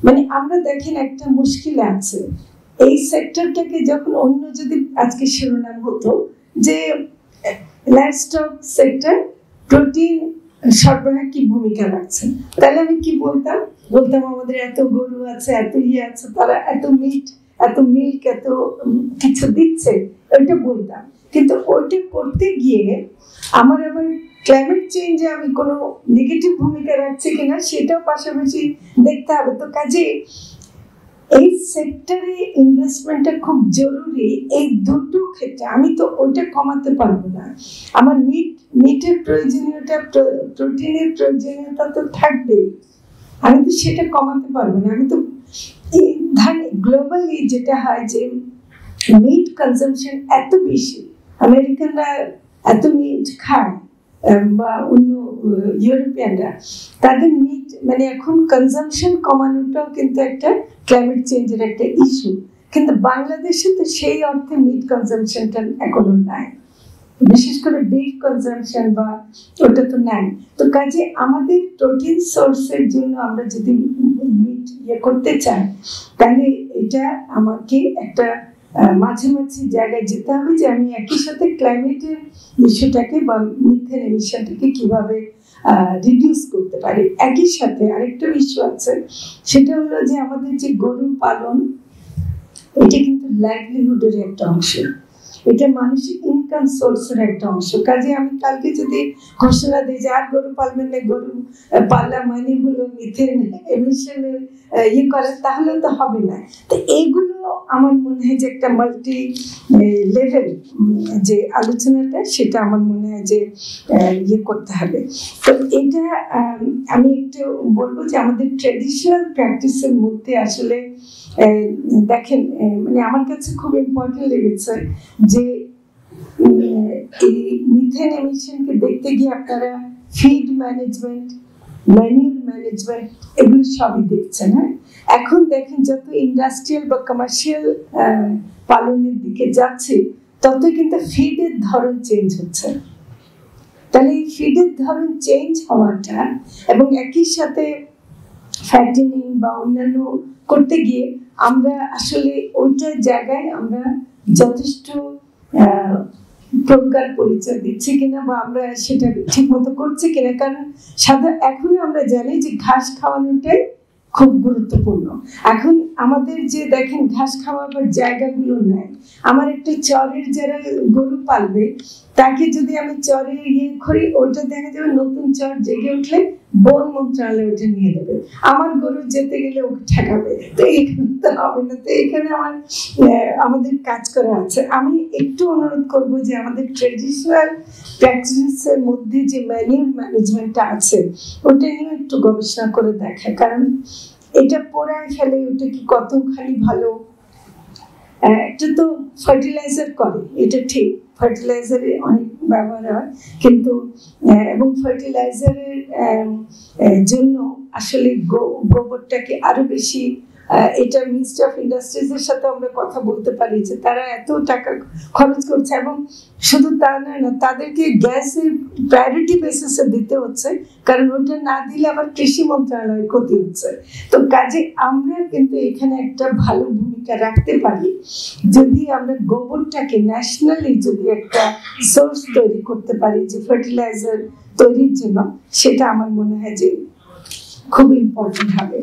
মানে আমরা দেখেন একটা মুশকিল আছে, এই সেক্টরটাকে যখন অন্য যদি আজকে শিরোনাম হতো যে লাইভস্টক সেক্টর প্রোটিন সরবরাহে কি ভূমিকা রাখছে, তাহলে আমি কি বলতাম আমাদের এত গরু আছে, এত আছে, তারা এত মিল্ক এত কিছু দিচ্ছে, ওইটা বলতাম। কিন্তু ওইটা করতে গিয়ে আমার আবার ক্লাইমেট চেঞ্জে আমি কোনো নেগেটিভ ভূমিকা রাখছি কিনা সেটাও পাশাপাশি দেখতে হবে। তো কাজে এই সেক্টরে ইনভেস্টমেন্টটা খুব জরুরি। এই দুটো ক্ষেত্রে আমি তো ওইটা কমাতে পারবো না, আমার মিটের প্রয়োজনীয়তা, প্রোটিনের প্রয়োজনীয়তা তো থাকবেই, আমি তো সেটা কমাতে পারবো না। আমি তো গ্লোবালি যেটা হয় যে মিট কনজাম্পশন এত বেশি, আমেরিকানরা এত মিট খায় বা অন্য ইউরোপিয়ানরা, তাদের মিট মানে এখন কনজাম্পশন কমানোটাও কিন্তু একটা ক্লাইমেট চেঞ্জের একটা ইস্যু। কিন্তু বাংলাদেশে তো সেই অর্থে মিট কনজাম্পশনটা এখনো নাই, বিশেষ করে বিফ কনজাম্পশন বা ওটা তো নাই। তো কাজে আমাদের প্রোটিন সোর্সের জন্য আমরা যদি মিট করতে চাই, তাহলে এটা আমাকে একটা মাঝামাঝি জায়গায় যেতে হবে যে আমি একই সাথে ক্লাইমেটের ইস্যুটাকে বা মিথেন এমিশনটাকে কিভাবে রিডিউস করতে পারি। একই সাথে আরেকটা ইস্যু আছে, সেটা হলো যে আমাদের যে গরু পালন, এটা কিন্তু লাইভলিহুডের একটা অংশ, এটা মানুষের ইনকাম সোর্সের একটা অংশ। কাজে আমি কালকে যদি ঘোষণা দিই যে আর গরু পালবেন না, গরু পাল্লা মানে হলো মিথেন এমিশনের করার, তাহলে তো হবে না। তো এইগুলো আমার মনে হয় যে একটা মাল্টি লেভেল যে আলোচনাটা, সেটা আমার মনে হয় যে করতে হবে। তো এটা আমি একটু বলবো যে আমাদের ট্রেডিশনাল প্র্যাকটিসের মধ্যে আসলে দেখেন, মানে আমার কাছে খুব ইম্পর্টেন্ট লেগেছে যে এই মিথেন এমিশনকে দেখতে গিয়ে আপনারা ফিড ম্যানেজমেন্ট, ম্যানিউর ম্যানেজমেন্ট, এগুলো সবই দেখছেন। হ্যাঁ, এখন দেখেন যত ইন্ডাস্ট্রিয়াল বা কমার্শিয়াল পালনের দিকে যাচ্ছে, তত কিন্তু ফিডের ধরন চেঞ্জ হচ্ছে। তাহলে এই ফিডের ধরন চেঞ্জ হওয়াটা এবং একই সাথে ফ্যাটেনিং বা অন্যান্য করতে গিয়ে আমরা আসলে ওইটার জায়গায় আমরা যথেষ্ট প্রজ্ঞার পরিচয় দিচ্ছি কিনা বা আমরা সেটা ঠিক মতো করছি কিনা। কারণ এখনো আমরা জানি যে ঘাস খাওয়ানোটাই খুব গুরুত্বপূর্ণ। এখন আমাদের যে দেখেন ঘাস খাওয়াবার জায়গাগুলো নেই, আমার একটা চরের যারা গরু পালবে, তাকে যদি আমি চরে করি, ওইটা দেখা যাবে নতুন চর জেগে উঠলে বন মন্ত্রণালয় ওটা নিয়ে দেবে, আমার গরু যেতে গেলে ওকে ঠেকাবে। তো এখানে তো হবে না। তো এখানে আমাদের কাজ করা আছে। আমি একটু অনুরোধ করবো যে আমাদের ট্রেডিশনাল প্র্যাকটিসের মধ্যে যে ম্যানিউর ম্যানেজমেন্টটা আছে, ওটা নিয়ে একটু গবেষণা করে দেখা। কারণ এটা পোড়ায় ফেলে, ওটা কি কতখানি ভালো। একটা তো ফার্টিলাইজার করে, এটা ঠিক, ফার্টিলাইজারে অনেক ব্যবহার হয়, কিন্তু এবং ফার্টিলাইজারের জন্য আসলে গোবরটাকে আরো বেশি, এটা মিনিস্ট্রি অফ ইন্ডাস্ট্রিজের সাথে আমরা কথা বলতে পারি যে তারা এত টাকা খরচ করছে, এবং শুধু তা নয় না, তাদেরকে গ্যাসের প্রায়োরিটি বেসিসে দিতে হচ্ছে, কারণ ওটা না দিলে আবার কৃষি মন্ত্রণালয়ের ক্ষতি হচ্ছে। তো কাজে আমরা কিন্তু এখানে একটা ভালো ভূমিকা রাখতে পারি যদি আমরা গোবরটাকে ন্যাশনালি যদি একটা সোর্স তৈরি করতে পারি যে ফার্টিলাইজার তৈরির জন্য, সেটা আমার মনে হয় যে খুব ইম্পর্টেন্ট হবে।